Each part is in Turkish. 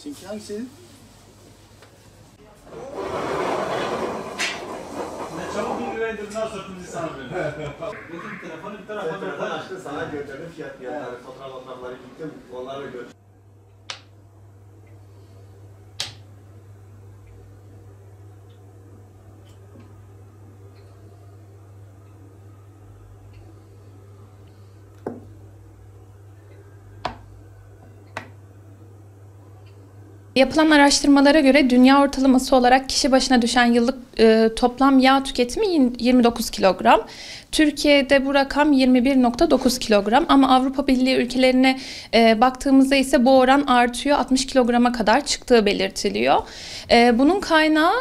Seninki hangisi? Ne çabuk bir güvendir, nasıl bizi sana böyle? Bütün telefonu bir tarafa Telefon açtın, sana gönderdim fiyatları, fotoğrafları gittim, onlarla gördüm. Yapılan araştırmalara göre dünya ortalaması olarak kişi başına düşen yıllık toplam yağ tüketimi 29 kilogram. Türkiye'de bu rakam 21,9 kilogram ama Avrupa Birliği ülkelerine baktığımızda ise bu oran artıyor, 60 kilograma kadar çıktığı belirtiliyor. Bunun kaynağı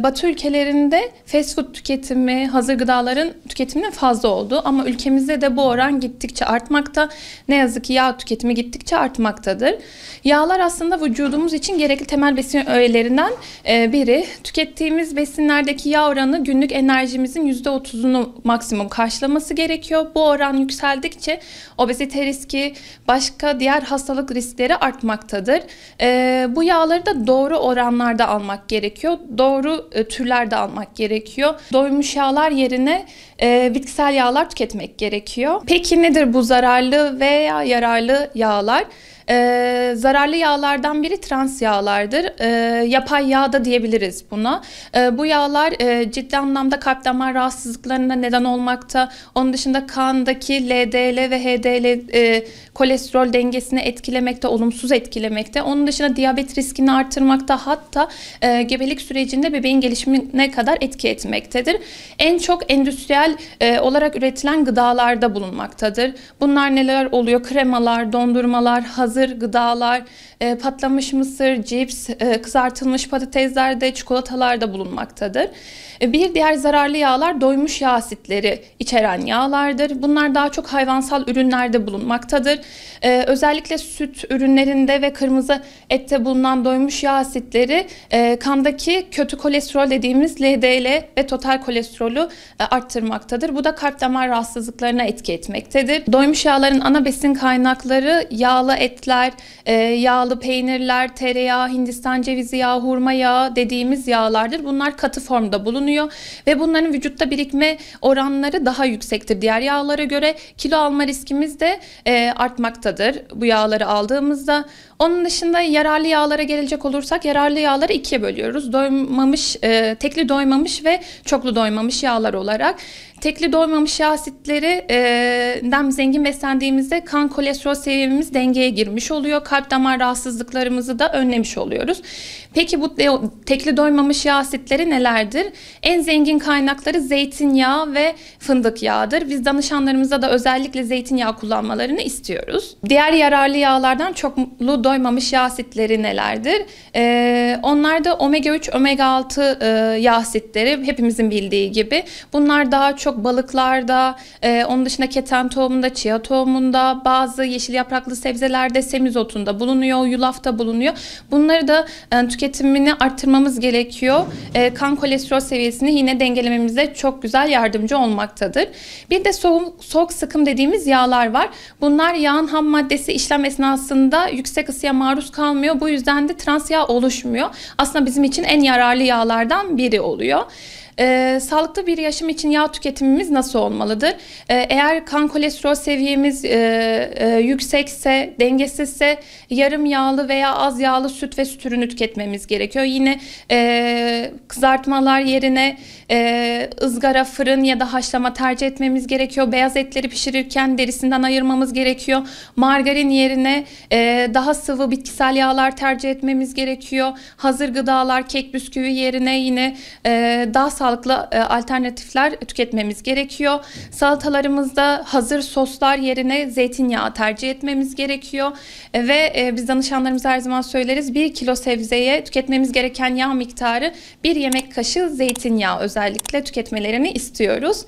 Batı ülkelerinde fast food tüketimi, hazır gıdaların tüketiminin fazla olduğu ama ülkemizde de bu oran gittikçe artmakta. Ne yazık ki yağ tüketimi gittikçe artmaktadır. Yağlar aslında vücudumuz için gerekli temel besin öğelerinden biri. Tükettiğimiz besinlerdeki yağ oranı günlük enerjimizin %30'unu maksimum karşılaması gerekiyor. Bu oran yükseldikçe obezite riski, başka diğer hastalık riskleri artmaktadır. Bu yağları da doğru oranlarda almak gerekiyor. Doğru türlerde almak gerekiyor. Doymuş yağlar yerine bitkisel yağlar tüketmek gerekiyor. Peki nedir bu zararlı veya yararlı yağlar? Zararlı yağlardan biri trans yağlardır. Yapay yağ da diyebiliriz buna. Bu yağlar ciddi anlamda kalp damar rahatsızlıklarına neden olmakta. Onun dışında kandaki LDL ve HDL kolesterol dengesini etkilemekte, olumsuz etkilemekte. Onun dışında diyabet riskini artırmakta, hatta gebelik sürecinde bebeğin gelişimine kadar etki etmektedir. En çok endüstriyel olarak üretilen gıdalarda bulunmaktadır. Bunlar neler oluyor? Kremalar, dondurmalar, hazır gıdalar, patlamış mısır, cips, kızartılmış patateslerde, çikolatalarda bulunmaktadır. Bir diğer zararlı yağlar doymuş yağ asitleri içeren yağlardır. Bunlar daha çok hayvansal ürünlerde bulunmaktadır. Özellikle süt ürünlerinde ve kırmızı ette bulunan doymuş yağ asitleri kandaki kötü kolesterol dediğimiz LDL ve total kolesterolü arttırmaktadır. Bu da kalp damar rahatsızlıklarına etki etmektedir. Doymuş yağların ana besin kaynakları yağlı etler, yağlı peynirler, tereyağı, Hindistan cevizi yağı, hurma yağı dediğimiz yağlardır. Bunlar katı formda bulunuyor ve bunların vücutta birikme oranları daha yüksektir diğer yağlara göre. Kilo alma riskimiz de artmaktadır bu yağları aldığımızda. Onun dışında yararlı yağlara gelecek olursak yararlı yağları ikiye bölüyoruz. Doymamış, tekli doymamış ve çoklu doymamış yağlar olarak. Tekli doymamış yağ asitlerinden zengin beslendiğimizde kan kolesterol seviyemiz dengeye girmiş oluyor. Kalp damar rahatsızlıklarımızı da önlemiş oluyoruz. Peki bu tekli doymamış yağ asitleri nelerdir? En zengin kaynakları zeytinyağı ve fındık yağıdır. Biz danışanlarımıza da özellikle zeytinyağı kullanmalarını istiyoruz. Diğer yararlı yağlardan çoklu doymamış yağ asitleri nelerdir? Onlar da omega 3, omega 6 yağ asitleri hepimizin bildiği gibi. Bunlar daha çok balıklarda, onun dışında keten tohumunda, chia tohumunda, bazı yeşil yapraklı sebzelerde, semizotunda bulunuyor, yulafta bulunuyor. Bunları da tüketimini arttırmamız gerekiyor. Kan kolesterol seviyesini yine dengelememize çok güzel yardımcı olmaktadır. Bir de soğuk sıkım dediğimiz yağlar var. Bunlar yağın ham maddesi işlem esnasında yüksek ısıya maruz kalmıyor. Bu yüzden de trans yağ oluşmuyor. Aslında bizim için en yararlı yağlardan biri oluyor. Sağlıklı bir yaşam için yağ tüketimimiz nasıl olmalıdır? Eğer kan kolesterol seviyemiz yüksekse, dengesizse yarım yağlı veya az yağlı süt ve süt ürünü tüketmemiz gerekiyor. Yine kızartmalar yerine ızgara, fırın ya da haşlama tercih etmemiz gerekiyor. Beyaz etleri pişirirken derisinden ayırmamız gerekiyor. Margarin yerine daha sıvı bitkisel yağlar tercih etmemiz gerekiyor. Hazır gıdalar, kek, bisküvi yerine yine daha sağlıklı alternatifler tüketmemiz gerekiyor. Salatalarımızda hazır soslar yerine zeytinyağı tercih etmemiz gerekiyor. Ve biz danışanlarımıza her zaman söyleriz, 1 kilo sebzeye tüketmemiz gereken yağ miktarı 1 yemek kaşığı zeytinyağı özellikle tüketmelerini istiyoruz.